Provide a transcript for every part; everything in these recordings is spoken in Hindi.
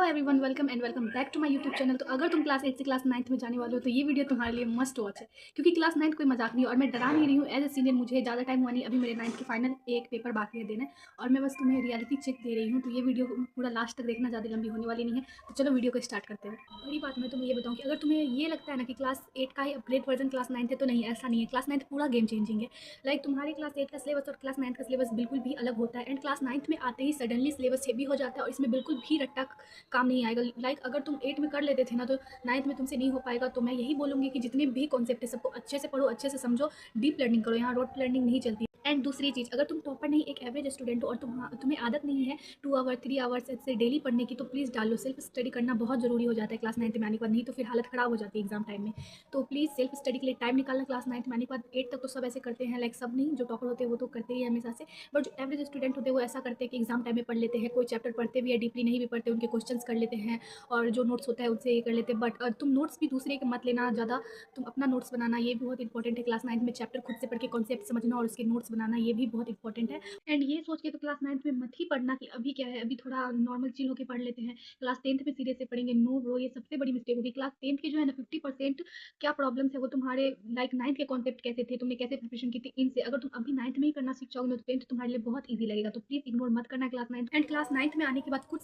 Everyone, welcome and welcome back to my YouTube channel. तो अगर तुम क्लास 8 से क्लास 9 में जाने वाले हो तो ये वीडियो तुम्हारे लिए मस्ट वॉच है, क्योंकि क्लास 9 कोई मजाक नहीं है। और मैं डरा नहीं रही हूँ। एज ए सीनियर मुझे ज़्यादा टाइम हुआ नहीं, अभी मेरे 9 के फाइनल एक पेपर बाकी है देना, और मैं बस तुम्हें रियलिटी चेक दे रही हूँ। तो ये वीडियो पूरा लास्ट तक देखना, ज़्यादा लंबी होने वाली नहीं है। तो चलो वीडियो को स्टार्ट करते हैं। बड़ी बात मैं तुम्हें ये बताऊँ कि अगर तुम्हें ये लगता है ना कि क्लास 8 का ही अपग्रेड वर्जन क्लास 9 है, तो नहीं, ऐसा नहीं है। क्लास 9 पूरा गेम चेंजिंग है। लाइक तुम्हारे क्लास 8 का सिलेबस और क्लास 9 का सिलेबस बिल्कुल भी अलग होता है। एंड क्लास 9 में आते ही सडनली सिलेबस हेवी हो जाता है, और इसमें बिल्कुल भी रट्टा काम नहीं आएगा। लाइक अगर तुम 8 में कर लेते थे ना, तो 9th में तुमसे नहीं हो पाएगा। तो मैं यही बोलूँगी कि जितने भी कॉन्सेप्ट है सबको अच्छे से पढ़ो, अच्छे से समझो, डीप लर्निंग करो। यहाँ रोड लर्निंग नहीं चलती। एंड दूसरी चीज़, अगर तुम टॉपर नहीं, एक एवरेज स्टूडेंट हो और तुम्हें आदत नहीं है 2 आवर 3 आवर्स ऐसे डेली पढ़ने की, तो प्लीज़ डालो। सेल्फ स्टडी करना बहुत ज़रूरी हो जाता है क्लास 9 में आने के बाद, नहीं तो फिर हालत ख़राब हो जाती है एग्जाम टाइम में। तो प्लीज़ सेल्फ स्टडी के लिए टाइम निकालना क्लास 9 में आने के बाद। 8 तक तो सब ऐसे करते हैं, लाइक सब नहीं, जो टॉपर होते हैं वो तो करते ही है हमेशा से, बट जो एवरेज स्टूडेंट होते हैं वो ऐसा करते हैं कि एग्जाम टाइम में पढ़ लेते हैं। कोई चैप्टर पढ़ते भी है, डीपली नहीं भी पढ़ते, उनके क्वेश्चन कर लेते हैं और जो नोट्स होता है उससे ये कर लेते हैं। बट तुम नोट्स भी दूसरे के मत लेना ज़्यादा, तुम अपना नोट्स बनाना, ये भी बहुत इंपॉर्टेंट है। क्लास 9 में चैप्टर खुद से पढ़ के कॉन्सेप्ट समझना और उसके नोट्स बनाना, ये भी बहुत इंपॉर्टेंट है। एंड ये सोच के तो क्लास 9 में मत ही पढ़ना कि अभी क्या है, अभी थोड़ा नॉर्मल चिल होकर पढ़ लेते हैं, क्लास 10th में सीरियस से पढ़ेंगे। नो ब्रो, ये सबसे बड़ी मिस्टेक होगी। क्लास 10th की जो है ना 50% क्या प्रॉब्लम्स है वो तुम्हारे लाइक 9th के कॉन्सेप्ट कैसे थे, तुमने कैसे प्रिपरेशन की थी, इनसे अगर तुम अभी 9th में ही करना सीख जाओगे तो 10th तुम्हारे लिए बहुत ईजी लगेगा। तो प्लीज़ इग्नोर मत करना क्लास 9। एंड क्लास 9th में आने के बाद कुछ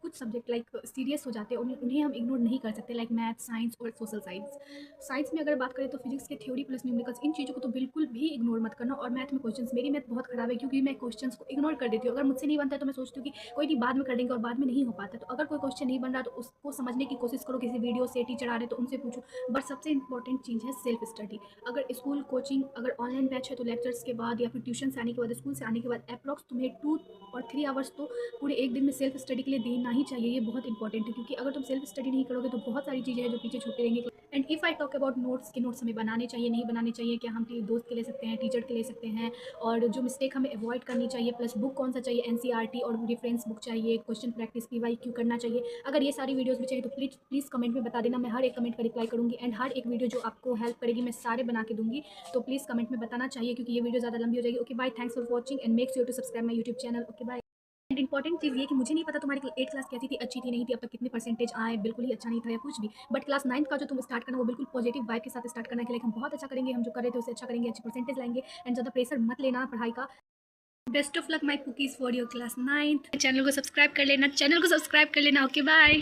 कुछ सब्जेक्ट लाइक सीरियस हो जाते हैं, उन्हें हम इग्नोर नहीं कर सकते, लाइक मैथ, साइंस और सोशल साइंस। साइंस में अगर बात करें तो फिजिक्स के थ्योरी प्लस न्यूमेरिकल्स, इन चीज़ों को तो बिल्कुल भी इग्नोर मत करना। और मैथ में क्वेश्चंस, मेरी मैथ बहुत खराब है क्योंकि मैं क्वेश्चंस को इग्नोर कर देती हूँ। अगर मुझसे नहीं बनता है तो मैं सोचती हूँ कि कोई नहीं, बाद में कर देंगे, और बाद में नहीं हो पाता। तो अगर कोई क्वेश्चन नहीं बन रहा तो उसको समझने की कोशिश करो, किसी वीडियो से, टीचर आ रहे तो उनसे पूछो। बट सबसे इंपॉर्टेंट चीज़ है सेल्फ स्टडी। अगर स्कूल कोचिंग, अगर ऑनलाइन बैच है तो लेक्चर्स के बाद या फिर ट्यूशन से आने के बाद, स्कूल से आने के बाद अप्रॉक्स तुम्हें 2 और 3 आवर्स तो पूरे एक दिन में सेल्फ स्टडी के लिए देना ही चाहिए। ये बहुत इंपॉर्टेंट है, क्योंकि अगर तुम सेल्फ स्टडी नहीं करोगे तो बहुत सारी चीज़ें हैं जो पीछे छूटते रहेंगे। And if I talk about notes, के नोट्स हमें बनाने चाहिए, नहीं बनाने चाहिए, क्या हम दोस्त के ले सकते हैं, टीचर के ले सकते हैं, और जो मिस्टेक हमें अवॉइड करनी चाहिए, प्लस बुक कौन सा चाहिए, एनसीईआरटी और रेफरेंस बुक चाहिए, क्वेश्चन प्रैक्टिस पीवाईक्यू करना चाहिए। अगर ये सारी वीडियोस भी चाहिए तो प्लीज़ प्लीज़ कमेंट में बता देना, मैं हर एक कमेंट का रिप्लाई करूँगी। एंड हर एक वीडियो जो आपको हेल्प करेगी मैं सारे बना के दूँगी। तो प्लीज़ कमेंट में बताना चाहिए, क्योंकि ये वीडियो ज़्यादा लंबी हो जाएगी। Okay bye, thanks for watching and make sure to subscribe my YouTube channel. Okay bye. And important चीज़ ये कि मुझे नहीं पता तुम्हारी 8 क्लास कैसी थी, अच्छी थी, नहीं थी, अब तक कितने परसेंटेज आए, बिल्कुल ही अच्छा नहीं था या कुछ भी। बट क्लास 9 का जो तुम स्टार्ट करना वो बिल्कुल पॉजिटिव वाइब के साथ स्टार्ट करना है कि लाइक हम बहुत अच्छा करेंगे, हम जो कर रहे थे उससे अच्छा करेंगे, अच्छे परसेंटेज लाएंगे। एंड ज़्यादा प्रेशर मत लेना पढ़ाई का। Best of luck my cookies for your class 9। Channel को सब्सक्राइब कर लेना, चैनल को सब्सक्राइब कर लेना। Okay bye.